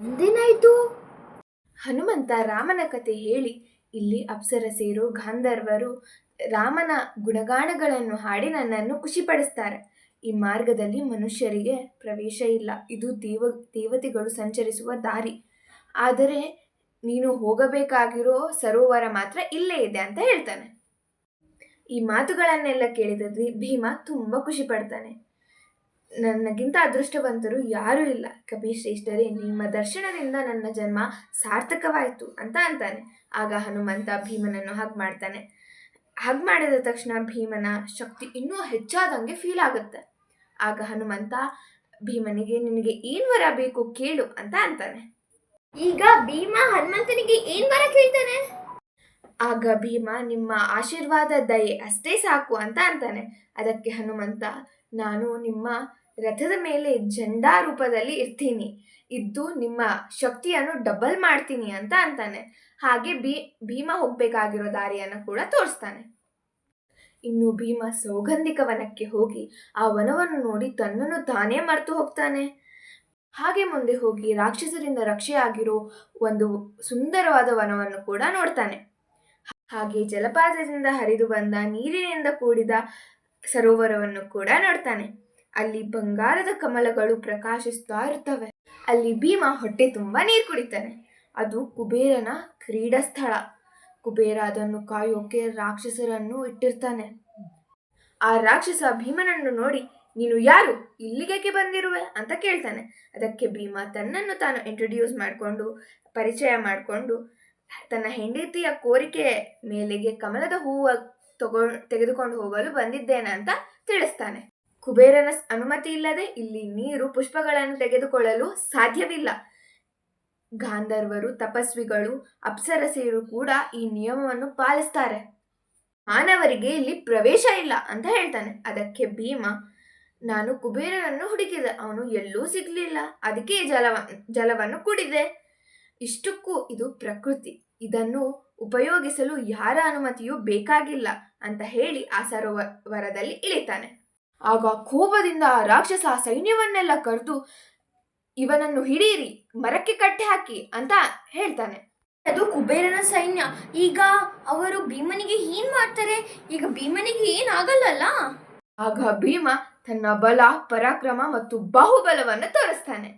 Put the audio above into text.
ಮುಂದೇನಾಯ್ತು? ಹನುಮಂತ ರಾಮನ ಕತೆ ಹೇಳಿ ಇಲ್ಲಿ ಅಪ್ಸರಸೇರು ಗಾಂಧರ್ವರು ರಾಮನ ಗುಣಗಾನಗಳನ್ನು ಹಾಡಿ ನನ್ನನ್ನು ಖುಷಿಪಡಿಸ್ತಾರೆ. ಈ ಮಾರ್ಗದಲ್ಲಿ ಮನುಷ್ಯರಿಗೆ ಪ್ರವೇಶ ಇಲ್ಲ, ಇದು ದೇವತೆಗಳು ಸಂಚರಿಸುವ ದಾರಿ. ಆದರೆ ನೀನು ಹೋಗಬೇಕಾಗಿರೋ ಸರೋವರ ಮಾತ್ರ ಇಲ್ಲೇ ಇದೆ ಅಂತ ಹೇಳ್ತಾನೆ. ಈ ಮಾತುಗಳನ್ನೆಲ್ಲ ಕೇಳಿದ ಭೀಮ ತುಂಬ ಖುಷಿ ಪಡ್ತಾನೆ. ನನಗಿಂತ ಅದೃಷ್ಟವಂತರು ಯಾರೂ ಇಲ್ಲ ಕಪಿಶ್ರೇಷ್ಠರೇ, ನಿಮ್ಮ ದರ್ಶನದಿಂದ ನನ್ನ ಜನ್ಮ ಸಾರ್ಥಕವಾಯಿತು ಅಂತ ಅಂತಾನೆ. ಆಗ ಹನುಮಂತ ಭೀಮನನ್ನು ಹಗ್ ಮಾಡ್ತಾನೆ. ಹಗ್ ಮಾಡಿದ ತಕ್ಷಣ ಭೀಮನ ಶಕ್ತಿ ಇನ್ನೂ ಹೆಚ್ಚಾದಂಗೆ ಫೀಲ್ ಆಗುತ್ತೆ. ಆಗ ಹನುಮಂತ ಭೀಮನಿಗೆ ನಿನಗೆ ಏನ್ ವರ ಬೇಕು ಕೇಳು ಅಂತ ಅಂತಾನೆ. ಈಗ ಭೀಮ ಹನುಮಂತನಿಗೆ ಏನ್ ವರ ಕೇಳ್ತಾನೆ? ಆಗ ಭೀಮ ನಿಮ್ಮ ಆಶೀರ್ವಾದ ದಯೆ ಅಷ್ಟೇ ಸಾಕು ಅಂತ ಅಂತಾನೆ. ಅದಕ್ಕೆ ಹನುಮಂತ ನಾನು ನಿಮ್ಮ ರಥದ ಮೇಲೆ ಜೆಂಡಾ ರೂಪದಲ್ಲಿ ಇರ್ತೀನಿ, ಇದ್ದು ನಿಮ್ಮ ಶಕ್ತಿಯನ್ನು ಡಬಲ್ ಮಾಡ್ತೀನಿ ಅಂತ ಅಂತಾನೆ. ಹಾಗೆ ಭೀಮ ಹೋಗ್ಬೇಕಾಗಿರೋ ದಾರಿಯನ್ನು ಕೂಡ ತೋರಿಸ್ತಾನೆ. ಇನ್ನು ಭೀಮ ಸೌಗಂಧಿಕ ವನಕ್ಕೆ ಹೋಗಿ ಆ ವನವನ್ನು ನೋಡಿ ತನ್ನನ್ನು ತಾನೇ ಮರೆತು ಹೋಗ್ತಾನೆ. ಹಾಗೆ ಮುಂದೆ ಹೋಗಿ ರಾಕ್ಷಸರಿಂದ ರಕ್ಷೆಯಾಗಿರೋ ಒಂದು ಸುಂದರವಾದ ವನವನ್ನು ಕೂಡ ನೋಡ್ತಾನೆ. ಹಾಗೆ ಜಲಪಾತದಿಂದ ಹರಿದು ಬಂದ ನೀರಿನಿಂದ ಕೂಡಿದ ಸರೋವರವನ್ನು ಕೂಡ ನೋಡ್ತಾನೆ. ಅಲ್ಲಿ ಬಂಗಾರದ ಕಮಲಗಳು ಪ್ರಕಾಶಿಸ್ತಾ ಇರ್ತವೆ. ಅಲ್ಲಿ ಭೀಮ ಹೊಟ್ಟೆ ತುಂಬ ನೀರು ಕುಡಿತಾನೆ. ಅದು ಕುಬೇರನ ಕ್ರೀಡಾ ಸ್ಥಳ. ಕುಬೇರ ಅದನ್ನು ಕಾಯೋಕೆ ರಾಕ್ಷಸರನ್ನು ಇಟ್ಟಿರ್ತಾನೆ. ಆ ರಾಕ್ಷಸ ಭೀಮನನ್ನು ನೋಡಿ ನೀನು ಯಾರು, ಇಲ್ಲಿಗೇಕೆ ಬಂದಿರುವೆ ಅಂತ ಕೇಳ್ತಾನೆ. ಅದಕ್ಕೆ ಭೀಮ ತನ್ನನ್ನು ತಾನು ಇಂಟ್ರೊಡ್ಯೂಸ್ ಮಾಡಿಕೊಂಡು ಪರಿಚಯ ಮಾಡಿಕೊಂಡು ತನ್ನ ಹೆಂಡತಿಯ ಕೋರಿಕೆ ಮೇಲೆಗೆ ಕಮಲದ ಹೂವು ತೆಗೆದುಕೊಂಡು ಹೋಗಲು ಬಂದಿದ್ದೇನೆ ಅಂತ ತಿಳಿಸ್ತಾನೆ. ಕುಬೇರನ ಅನುಮತಿ ಇಲ್ಲದೆ ಇಲ್ಲಿ ನೀರು ಪುಷ್ಪಗಳನ್ನು ತೆಗೆದುಕೊಳ್ಳಲು ಸಾಧ್ಯವಿಲ್ಲ. ಗಾಂಧರ್ವರು, ತಪಸ್ವಿಗಳು, ಅಪ್ಸರಸರು ಕೂಡ ಈ ನಿಯಮವನ್ನು ಪಾಲಿಸ್ತಾರೆ. ಮಾನವರಿಗೆ ಇಲ್ಲಿ ಪ್ರವೇಶ ಇಲ್ಲ ಅಂತ ಹೇಳ್ತಾನೆ. ಅದಕ್ಕೆ ಭೀಮ ನಾನು ಕುಬೇರನನ್ನು ಹುಡುಕಿದೆ, ಅವನು ಎಲ್ಲೂ ಸಿಗ್ಲಿಲ್ಲ, ಅದಕ್ಕೆ ಜಲವನ್ನು ಕುಡಿದೆ. ಇಷ್ಟಕ್ಕೂ ಇದು ಪ್ರಕೃತಿ, ಇದನ್ನು ಉಪಯೋಗಿಸಲು ಯಾರ ಅನುಮತಿಯೂ ಬೇಕಾಗಿಲ್ಲ ಅಂತ ಹೇಳಿ ಆ ಸರೋವರದಲ್ಲಿ ಇಳಿತಾನೆ. ಆಗ ಕೋಪದಿಂದ ಆ ರಾಕ್ಷಸ ಸೈನ್ಯವನ್ನೆಲ್ಲ ಕರೆದು ಇವನನ್ನು ಹಿಡೀರಿ, ಮರಕ್ಕೆ ಕಟ್ಟಿ ಹಾಕಿ ಅಂತ ಹೇಳ್ತಾನೆ. ಅದು ಕುಬೇರನ ಸೈನ್ಯ. ಈಗ ಅವರು ಭೀಮನಿಗೆ ಏನ್ ಮಾಡ್ತಾರೆ? ಈಗ ಭೀಮನಿಗೆ ಏನಾಗಲ್ಲ. ಆಗ ಭೀಮ ತನ್ನ ಬಲ, ಪರಾಕ್ರಮ ಮತ್ತು ಬಾಹುಬಲವನ್ನು ತೋರಿಸ್ತಾನೆ.